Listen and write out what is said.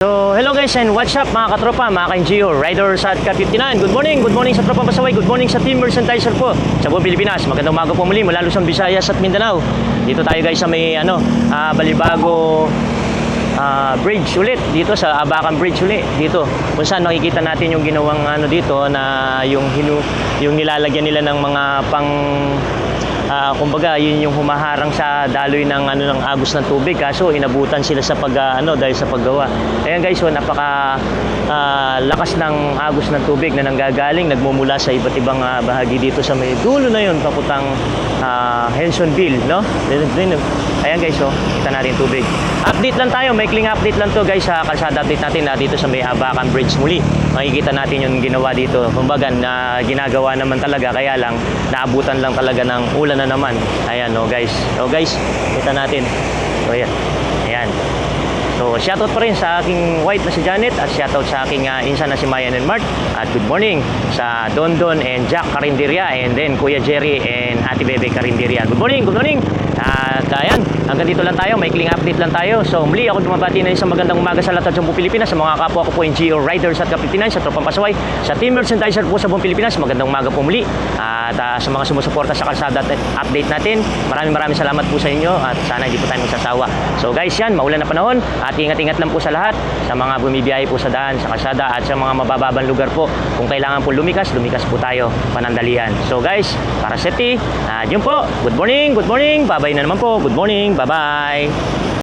So, hello guys and what's up mga katropa, mga ka-NGO, riders at Ka-59. Good morning sa Tropa Pasaway, good morning sa Team Merchandiser po sa buong Pilipinas. Magandang umaga po muli mula Luzon, Visayas at Mindanao. Dito tayo guys sa may Balibago bridge ulit, dito sa Abacan Bridge ulit, dito kung saan makikita natin yung ginawang dito na yung nilalagyan nila ng mga kumbaga yun yung humaharang sa daloy ng ng agos ng tubig, kaso inabutan sila sa dahil sa paggawa. Ayan guys, so napaka lakas ng agos ng tubig na nanggagaling, nagmumula sa iba't ibang bahagi dito sa may dulo na yun papuntang Hensonville, no? Ayan guys, so kita natin tubig. Update lang tayo, maikling update lang to guys, sa kalsada update natin dito sa may Abacan Bridge muli. Makikita natin yung ginawa dito. Kumbaga na ginagawa naman talaga, kaya lang naabutan lang talaga ng ulan na naman. Ayan, no guys. So guys, kita natin. So ayan. Ayan. So shoutout pa rin sa aking wife na si Janet at shoutout sa aking insan na si Mayan and Mart. At good morning sa Dondon and Jack Carinderia, and then Kuya Jerry and Ate Bebe Carinderia. Good morning, good morning. At ayan, hanggang dito lang tayo, maikling update lang tayo. So muli ako bumabati na isang magandang umaga sa lahat sa buong Pilipinas, sa mga kapwa ko po NGO riders at Ka-59, sa Tropang Pasaway, sa Team Merchandiser po sa buong Pilipinas. Magandang umaga po muli. At sa mga sumusuporta sa kalsada update natin, maraming salamat po sa inyo at sana hindi po tayo magsasawa. So guys, yan, maulan na panahon at ingat-ingat lang po sa lahat, sa mga bumibiyahe po sa daan, sa kalsada at sa mga mabababang lugar po. Kung kailangan po lumikas po tayo panandalian. So guys, para safety, yun po. Good morning, bye-bye na naman po. Good morning, bye-bye.